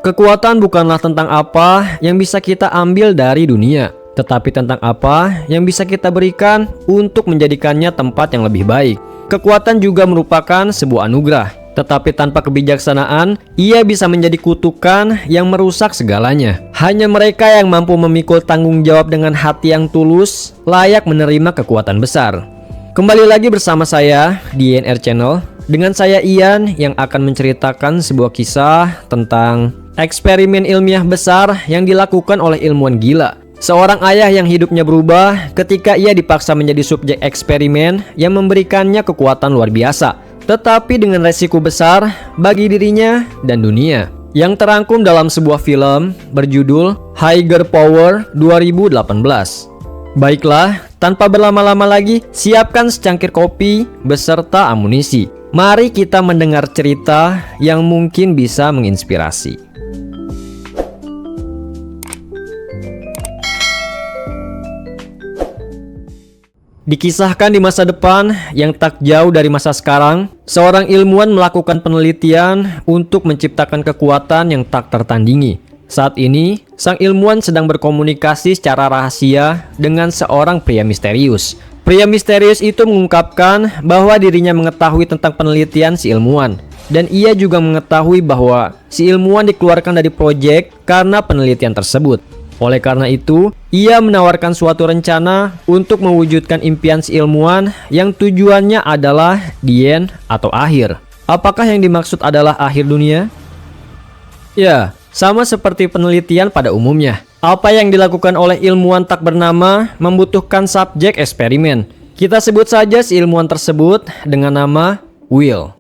Kekuatan bukanlah tentang apa yang bisa kita ambil dari dunia, tetapi tentang apa yang bisa kita berikan untuk menjadikannya tempat yang lebih baik. Kekuatan juga merupakan sebuah anugerah, tetapi tanpa kebijaksanaan, ia bisa menjadi kutukan yang merusak segalanya. Hanya mereka yang mampu memikul tanggung jawab dengan hati yang tulus, layak menerima kekuatan besar. Kembali lagi bersama saya di INR Channel, dengan saya Ian yang akan menceritakan sebuah kisah tentang eksperimen ilmiah besar yang dilakukan oleh ilmuwan gila. Seorang ayah yang hidupnya berubah ketika ia dipaksa menjadi subjek eksperimen yang memberikannya kekuatan luar biasa, tetapi dengan resiko besar bagi dirinya dan dunia. Yang terangkum dalam sebuah film berjudul Higher Power 2018. Baiklah, tanpa berlama-lama lagi, siapkan secangkir kopi beserta amunisi. Mari kita mendengar cerita yang mungkin bisa menginspirasi. Dikisahkan di masa depan yang tak jauh dari masa sekarang, seorang ilmuwan melakukan penelitian untuk menciptakan kekuatan yang tak tertandingi. Saat ini, sang ilmuwan sedang berkomunikasi secara rahasia dengan seorang pria misterius. Pria misterius itu mengungkapkan bahwa dirinya mengetahui tentang penelitian si ilmuwan, dan ia juga mengetahui bahwa si ilmuwan dikeluarkan dari proyek karena penelitian tersebut. Oleh karena itu, ia menawarkan suatu rencana untuk mewujudkan impian si ilmuwan yang tujuannya adalah the end atau akhir. Apakah yang dimaksud adalah akhir dunia? Ya, sama seperti penelitian pada umumnya. Apa yang dilakukan oleh ilmuwan tak bernama membutuhkan subjek eksperimen. Kita sebut saja si ilmuwan tersebut dengan nama Will.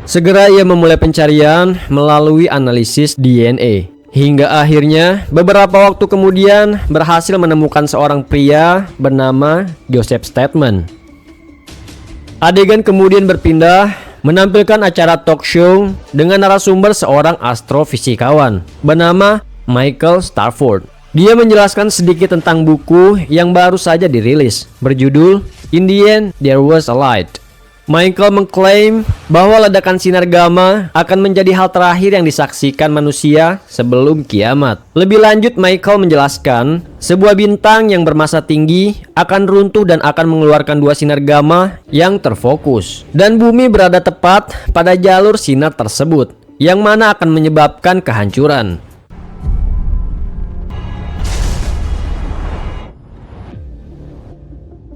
Segera ia memulai pencarian melalui analisis DNA. Hingga akhirnya beberapa waktu kemudian berhasil menemukan seorang pria bernama Joseph Statham. Adegan kemudian berpindah menampilkan acara talk show dengan narasumber seorang astrofisikawan bernama Michael Starford. Dia menjelaskan sedikit tentang buku yang baru saja dirilis berjudul In the End There Was a Light. Michael mengklaim bahwa ledakan sinar gamma akan menjadi hal terakhir yang disaksikan manusia sebelum kiamat. Lebih lanjut, Michael menjelaskan sebuah bintang yang bermassa tinggi akan runtuh dan akan mengeluarkan dua sinar gamma yang terfokus. Dan bumi berada tepat pada jalur sinar tersebut, yang mana akan menyebabkan kehancuran.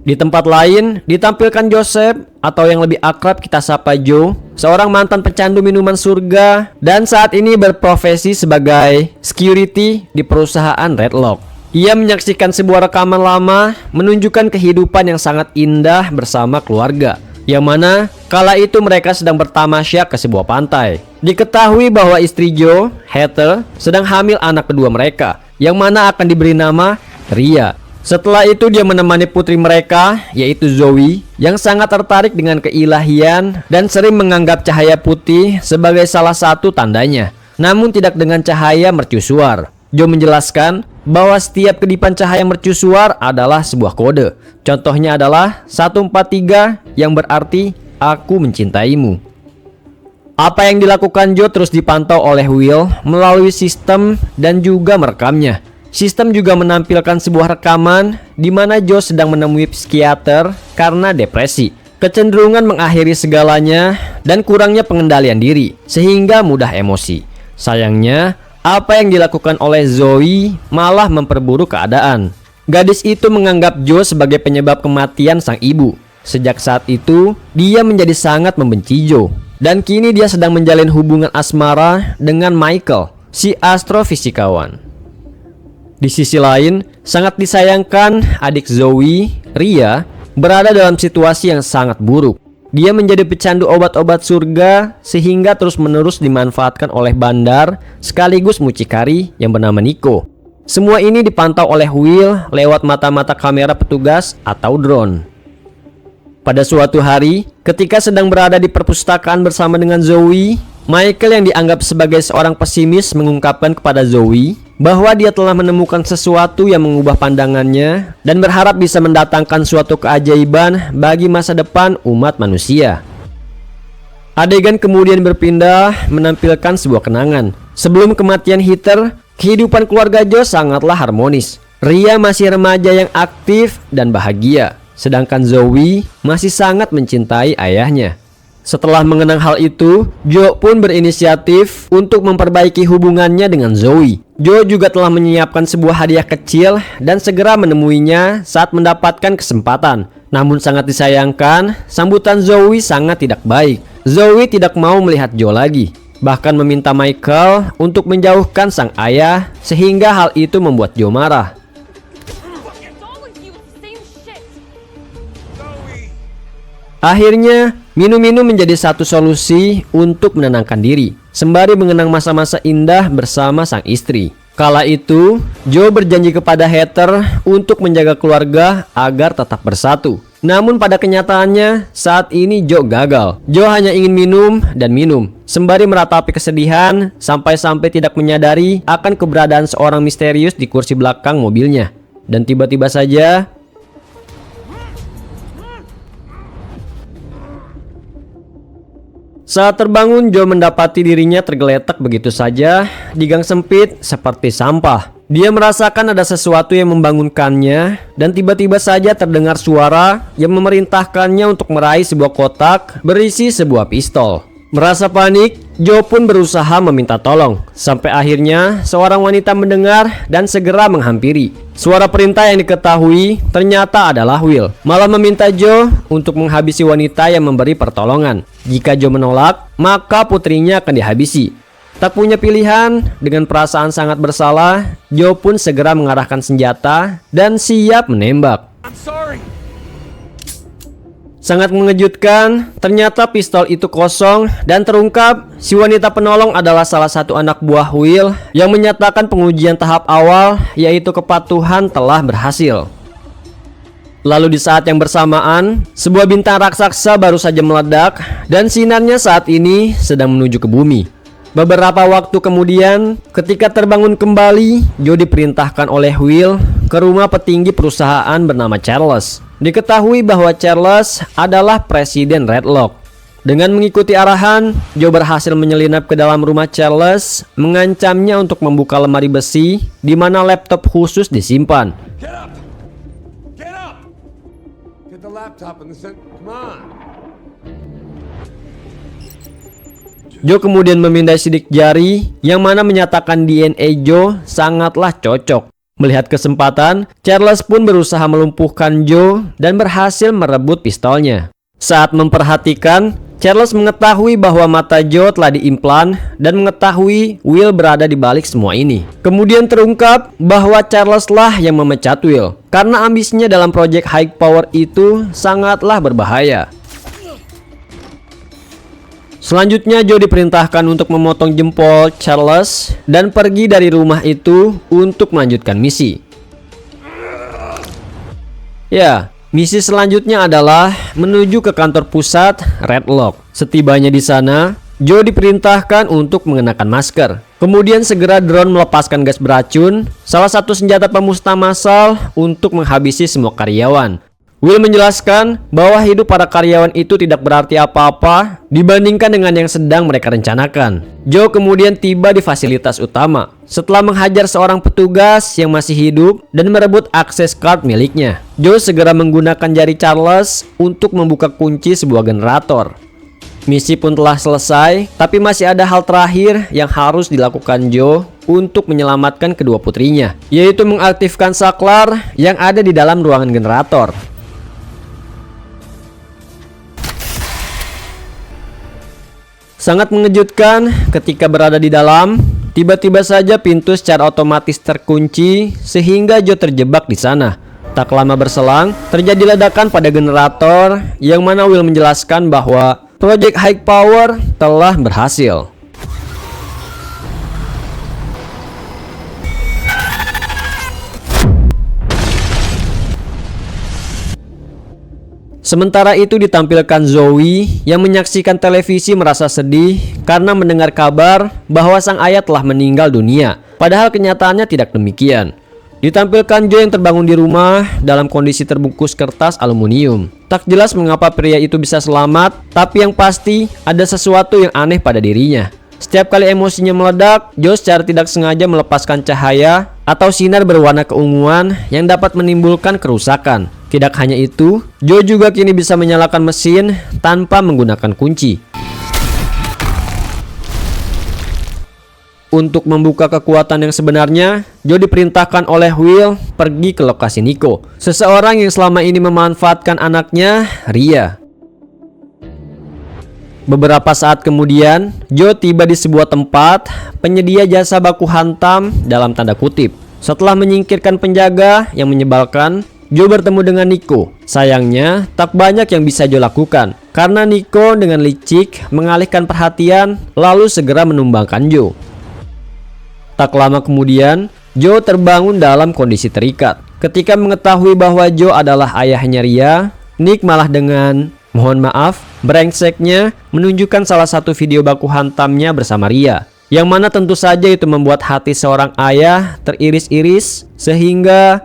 Di tempat lain, ditampilkan Joseph atau yang lebih akrab kita sapa Joe, seorang mantan pecandu minuman surga dan saat ini berprofesi sebagai security di perusahaan Red Lock. Ia menyaksikan sebuah rekaman lama menunjukkan kehidupan yang sangat indah bersama keluarga, yang mana kala itu mereka sedang bertamasya ke sebuah pantai. Diketahui bahwa istri Joe, Heather, sedang hamil anak kedua mereka, yang mana akan diberi nama Ria. Setelah itu dia menemani putri mereka, yaitu Zoe, yang sangat tertarik dengan keilahian dan sering menganggap cahaya putih sebagai salah satu tandanya, namun tidak dengan cahaya mercusuar. Joe menjelaskan bahwa setiap kedipan cahaya mercusuar adalah sebuah kode. Contohnya adalah 143 yang berarti aku mencintaimu. Apa yang dilakukan Joe terus dipantau oleh Will melalui sistem dan juga merekamnya. Sistem juga menampilkan sebuah rekaman di mana Joe sedang menemui psikiater karena depresi, kecenderungan mengakhiri segalanya, dan kurangnya pengendalian diri, sehingga mudah emosi. Sayangnya, apa yang dilakukan oleh Zoe malah memperburuk keadaan. Gadis itu menganggap Joe sebagai penyebab kematian sang ibu. Sejak saat itu, dia menjadi sangat membenci Joe. Dan kini dia sedang menjalin hubungan asmara dengan Michael, si astrofisikawan. Di sisi lain, sangat disayangkan adik Zoe, Ria, berada dalam situasi yang sangat buruk. Dia menjadi pecandu obat-obat surga sehingga terus-menerus dimanfaatkan oleh bandar sekaligus mucikari yang bernama Nico. Semua ini dipantau oleh Will lewat mata-mata kamera petugas atau drone. Pada suatu hari, ketika sedang berada di perpustakaan bersama dengan Zoe, Michael yang dianggap sebagai seorang pesimis mengungkapkan kepada Zoe bahwa dia telah menemukan sesuatu yang mengubah pandangannya dan berharap bisa mendatangkan suatu keajaiban bagi masa depan umat manusia. Adegan kemudian berpindah menampilkan sebuah kenangan Sebelum kematian Heather, kehidupan keluarga Joe sangatlah harmonis. Ria masih remaja yang aktif dan bahagia, sedangkan Zoe masih sangat mencintai ayahnya. Setelah mengenang hal itu, Joe pun berinisiatif untuk memperbaiki hubungannya dengan Zoe. Joe juga telah menyiapkan sebuah hadiah kecil dan segera menemuinya saat mendapatkan kesempatan. Namun sangat disayangkan, sambutan Zoe sangat tidak baik. Zoe tidak mau melihat Joe lagi, bahkan meminta Michael untuk menjauhkan sang ayah, sehingga hal itu membuat Joe marah. Akhirnya, minum-minum menjadi satu solusi untuk menenangkan diri, sembari mengenang masa-masa indah bersama sang istri. Kala itu, Joe berjanji kepada Heather untuk menjaga keluarga agar tetap bersatu. Namun pada kenyataannya, saat ini Joe gagal. Joe hanya ingin minum dan minum, sembari meratapi kesedihan sampai-sampai tidak menyadari akan keberadaan seorang misterius di kursi belakang mobilnya. Dan tiba-tiba saja, saat terbangun, Joe mendapati dirinya tergeletak begitu saja di gang sempit seperti sampah. Dia merasakan ada sesuatu yang membangunkannya, dan tiba-tiba saja terdengar suara yang memerintahkannya untuk meraih sebuah kotak berisi sebuah pistol. Merasa panik, Joe pun berusaha meminta tolong. Sampai akhirnya seorang wanita mendengar dan segera menghampiri. Suara perintah yang diketahui ternyata adalah Will, malah meminta Joe untuk menghabisi wanita yang memberi pertolongan. Jika Joe menolak, maka putrinya akan dihabisi. Tak punya pilihan, dengan perasaan sangat bersalah, Joe pun segera mengarahkan senjata dan siap menembak. Sangat mengejutkan, ternyata pistol itu kosong dan terungkap si wanita penolong adalah salah satu anak buah Will yang menyatakan pengujian tahap awal, yaitu kepatuhan, telah berhasil. Lalu di saat yang bersamaan, sebuah bintang raksasa baru saja meledak dan sinarnya saat ini sedang menuju ke bumi. Beberapa waktu kemudian, ketika terbangun kembali, Joe diperintahkan oleh Will ke rumah petinggi perusahaan bernama Charles. Diketahui bahwa Charles adalah presiden Redlock. Dengan mengikuti arahan, Joe berhasil menyelinap ke dalam rumah Charles, mengancamnya untuk membuka lemari besi di mana laptop khusus disimpan. Joe kemudian memindai sidik jari yang mana menyatakan DNA Joe sangatlah cocok. Melihat kesempatan, Charles pun berusaha melumpuhkan Joe dan berhasil merebut pistolnya. Saat memperhatikan, Charles mengetahui bahwa mata Joe telah diimplan dan mengetahui Will berada di balik semua ini. Kemudian terungkap bahwa Charles lah yang memecat Will karena ambisinya dalam proyek high power itu sangatlah berbahaya. Selanjutnya Joe diperintahkan untuk memotong jempol Charles dan pergi dari rumah itu untuk melanjutkan misi. Ya, misi selanjutnya adalah menuju ke kantor pusat Redlock. Setibanya di sana, Joe diperintahkan untuk mengenakan masker. Kemudian segera drone melepaskan gas beracun, salah satu senjata pemusnah massal untuk menghabisi semua karyawan. Will menjelaskan bahwa hidup para karyawan itu tidak berarti apa-apa dibandingkan dengan yang sedang mereka rencanakan. Joe kemudian tiba di fasilitas utama setelah menghajar seorang petugas yang masih hidup dan merebut akses card miliknya. Joe segera menggunakan jari Charles untuk membuka kunci sebuah generator. Misi pun telah selesai, tapi masih ada hal terakhir yang harus dilakukan Joe untuk menyelamatkan kedua putrinya, yaitu mengaktifkan saklar yang ada di dalam ruangan generator. Sangat mengejutkan, ketika berada di dalam, tiba-tiba saja pintu secara otomatis terkunci sehingga Joe terjebak di sana. Tak lama berselang, terjadi ledakan pada generator yang mana Will menjelaskan bahwa proyek high power telah berhasil. Sementara itu ditampilkan Zoe yang menyaksikan televisi merasa sedih karena mendengar kabar bahwa sang ayah telah meninggal dunia. Padahal kenyataannya tidak demikian. Ditampilkan Joe yang terbangun di rumah dalam kondisi terbungkus kertas aluminium. Tak jelas mengapa pria itu bisa selamat, tapi yang pasti ada sesuatu yang aneh pada dirinya. Setiap kali emosinya meledak, Joe secara tidak sengaja melepaskan cahaya atau sinar berwarna keunguan yang dapat menimbulkan kerusakan. Tidak hanya itu, Joe juga kini bisa menyalakan mesin tanpa menggunakan kunci. Untuk membuka kekuatan yang sebenarnya, Joe diperintahkan oleh Will pergi ke lokasi Nico, seseorang yang selama ini memanfaatkan anaknya, Ria. Beberapa saat kemudian, Joe tiba di sebuah tempat penyedia jasa baku hantam dalam tanda kutip. Setelah menyingkirkan penjaga yang menyebalkan, Joe bertemu dengan Nico. Sayangnya, tak banyak yang bisa Joe lakukan, karena Nico dengan licik mengalihkan perhatian lalu segera menumbangkan Joe. Tak lama kemudian, Joe terbangun dalam kondisi terikat. Ketika mengetahui bahwa Joe adalah ayahnya Ria, Nick malah dengan mohon maaf, brengseknya menunjukkan salah satu video baku hantamnya bersama Ria, yang mana tentu saja itu membuat hati seorang ayah teriris-iris sehingga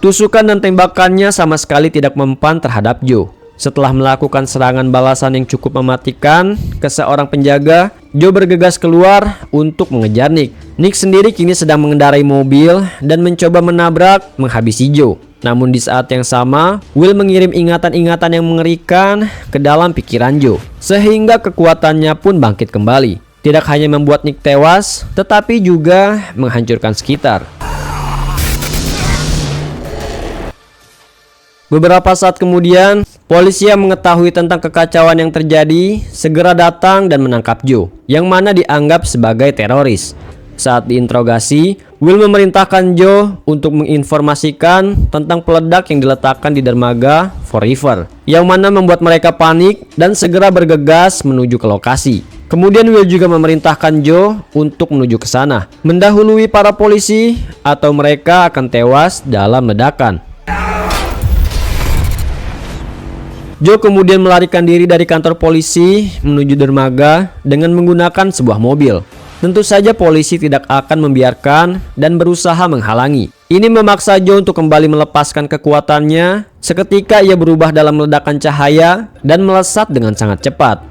tusukan dan tembakannya sama sekali tidak mempan terhadap Joe. Setelah melakukan serangan balasan yang cukup mematikan ke seorang penjaga, Joe bergegas keluar untuk mengejar Nick. Nick sendiri kini sedang mengendarai mobil dan mencoba menabrak menghabisi Joe. Namun di saat yang sama, Will mengirim ingatan-ingatan yang mengerikan ke dalam pikiran Joe, sehingga kekuatannya pun bangkit kembali. Tidak hanya membuat Nick tewas, tetapi juga menghancurkan sekitar. Beberapa saat kemudian, polisi yang mengetahui tentang kekacauan yang terjadi segera datang dan menangkap Joe, yang mana dianggap sebagai teroris. Saat diinterogasi, Will memerintahkan Joe untuk menginformasikan tentang peledak yang diletakkan di dermaga Forever, yang mana membuat mereka panik dan segera bergegas menuju ke lokasi. Kemudian Will juga memerintahkan Joe untuk menuju ke sana, mendahului para polisi atau mereka akan tewas dalam ledakan. Joe kemudian melarikan diri dari kantor polisi menuju dermaga dengan menggunakan sebuah mobil. Tentu saja polisi tidak akan membiarkan dan berusaha menghalangi. Ini memaksa Joe untuk kembali melepaskan kekuatannya. Seketika ia berubah dalam ledakan cahaya dan melesat dengan sangat cepat.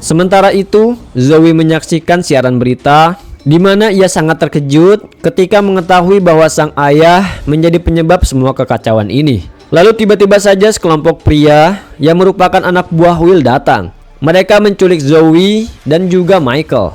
Sementara itu, Zoe menyaksikan siaran berita di mana ia sangat terkejut ketika mengetahui bahwa sang ayah menjadi penyebab semua kekacauan ini. Lalu tiba-tiba saja sekelompok pria yang merupakan anak buah Will datang. Mereka menculik Zoe dan juga Michael.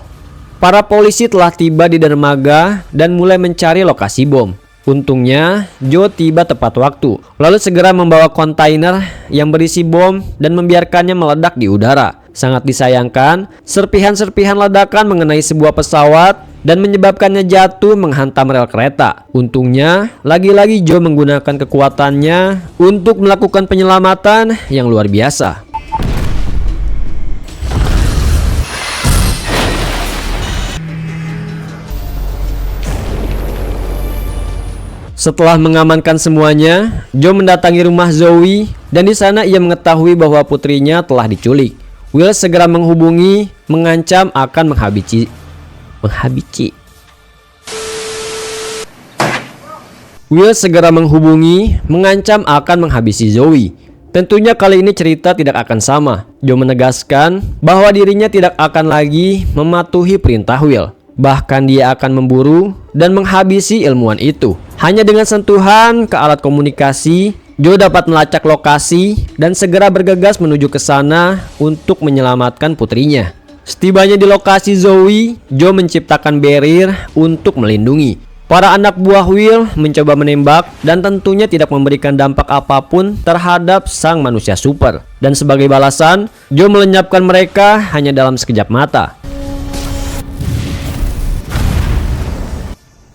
Para polisi telah tiba di dermaga dan mulai mencari lokasi bom. Untungnya, Joe tiba tepat waktu, lalu segera membawa kontainer yang berisi bom dan membiarkannya meledak di udara. Sangat disayangkan, serpihan-serpihan ledakan mengenai sebuah pesawat dan menyebabkannya jatuh menghantam rel kereta. Untungnya, lagi-lagi Joe menggunakan kekuatannya untuk melakukan penyelamatan yang luar biasa. Setelah mengamankan semuanya, Joe mendatangi rumah Zoe dan di sana ia mengetahui bahwa putrinya telah diculik. Will segera menghubungi, mengancam akan menghabisi. Will segera menghubungi, mengancam akan menghabisi Zoe. Tentunya kali ini cerita tidak akan sama. Joe menegaskan bahwa dirinya tidak akan lagi mematuhi perintah Will. Bahkan dia akan memburu dan menghabisi ilmuwan itu. Hanya dengan sentuhan ke alat komunikasi, Joe dapat melacak lokasi dan segera bergegas menuju ke sana untuk menyelamatkan putrinya. Setibanya di lokasi Zoe, Joe menciptakan barrier untuk melindungi. Para anak buah Will mencoba menembak dan tentunya tidak memberikan dampak apapun terhadap sang manusia super. Dan sebagai balasan, Joe melenyapkan mereka hanya dalam sekejap mata.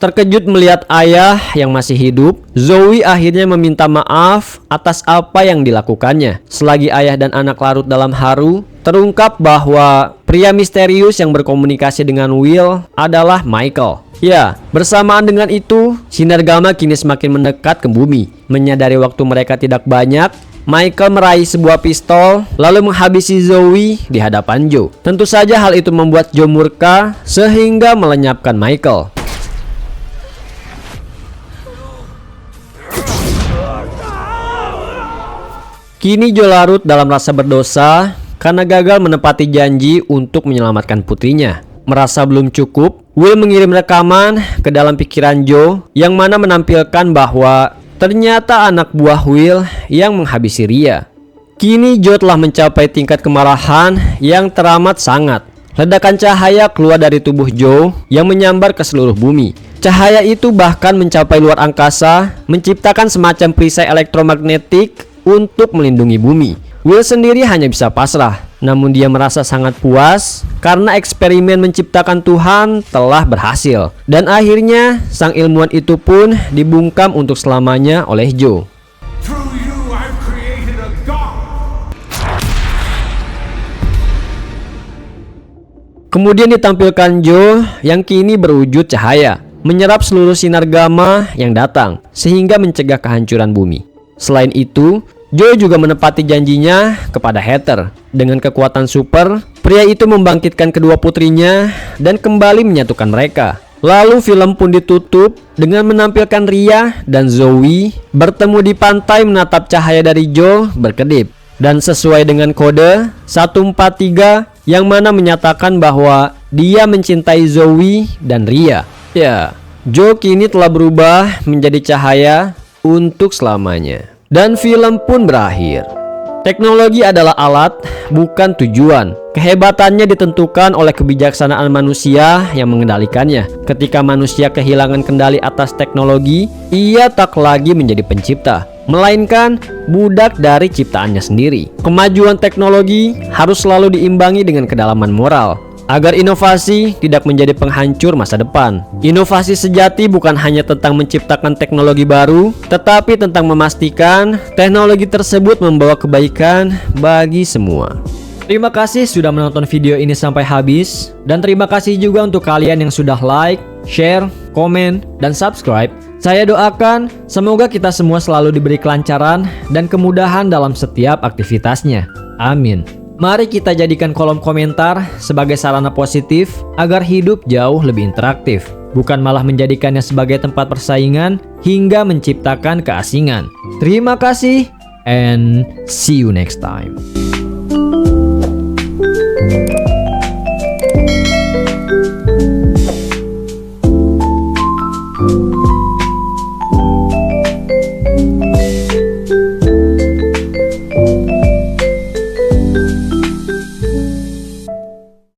Terkejut melihat ayah yang masih hidup, Zoe akhirnya meminta maaf atas apa yang dilakukannya. Selagi ayah dan anak larut dalam haru, terungkap bahwa pria misterius yang berkomunikasi dengan Will adalah Michael. Ya, bersamaan dengan itu, sinar gamma kini semakin mendekat ke bumi. Menyadari waktu mereka tidak banyak, Michael meraih sebuah pistol lalu menghabisi Zoe di hadapan Joe. Tentu saja hal itu membuat Joe murka sehingga melenyapkan Michael. Kini Joe larut dalam rasa berdosa karena gagal menepati janji untuk menyelamatkan putrinya. Merasa belum cukup, Will mengirim rekaman ke dalam pikiran Joe yang mana menampilkan bahwa ternyata anak buah Will yang menghabisi Ria. Kini Joe telah mencapai tingkat kemarahan yang teramat sangat. Ledakan cahaya keluar dari tubuh Joe yang menyambar ke seluruh bumi. Cahaya itu bahkan mencapai luar angkasa, menciptakan semacam perisai elektromagnetik untuk melindungi bumi. Will sendiri hanya bisa pasrah, namun dia merasa sangat puas karena eksperimen menciptakan Tuhan telah berhasil. Dan akhirnya sang ilmuwan itu pun dibungkam untuk selamanya oleh Joe. Kemudian ditampilkan Joe yang kini berwujud cahaya, menyerap seluruh sinar gamma yang datang sehingga mencegah kehancuran bumi. Selain itu, Joe juga menepati janjinya kepada Heather. Dengan kekuatan super, pria itu membangkitkan kedua putrinya dan kembali menyatukan mereka. Lalu film pun ditutup dengan menampilkan Ria dan Zoe bertemu di pantai menatap cahaya dari Joe berkedip. Dan sesuai dengan kode 143 yang mana menyatakan bahwa dia mencintai Zoe dan Ria. Ya, Joe kini telah berubah menjadi cahaya untuk selamanya. Dan film pun berakhir. Teknologi adalah alat, bukan tujuan. Kehebatannya ditentukan oleh kebijaksanaan manusia yang mengendalikannya. Ketika manusia kehilangan kendali atas teknologi, ia tak lagi menjadi pencipta, melainkan budak dari ciptaannya sendiri. Kemajuan teknologi harus selalu diimbangi dengan kedalaman moral, agar inovasi tidak menjadi penghancur masa depan. Inovasi sejati bukan hanya tentang menciptakan teknologi baru, tetapi tentang memastikan teknologi tersebut membawa kebaikan bagi semua. Terima kasih sudah menonton video ini sampai habis. Dan terima kasih juga untuk kalian yang sudah like, share, komen, dan subscribe. Saya doakan semoga kita semua selalu diberi kelancaran dan kemudahan dalam setiap aktivitasnya. Amin. Mari kita jadikan kolom komentar sebagai sarana positif agar hidup jauh lebih interaktif, bukan malah menjadikannya sebagai tempat persaingan hingga menciptakan keasingan. Terima kasih and see you next time.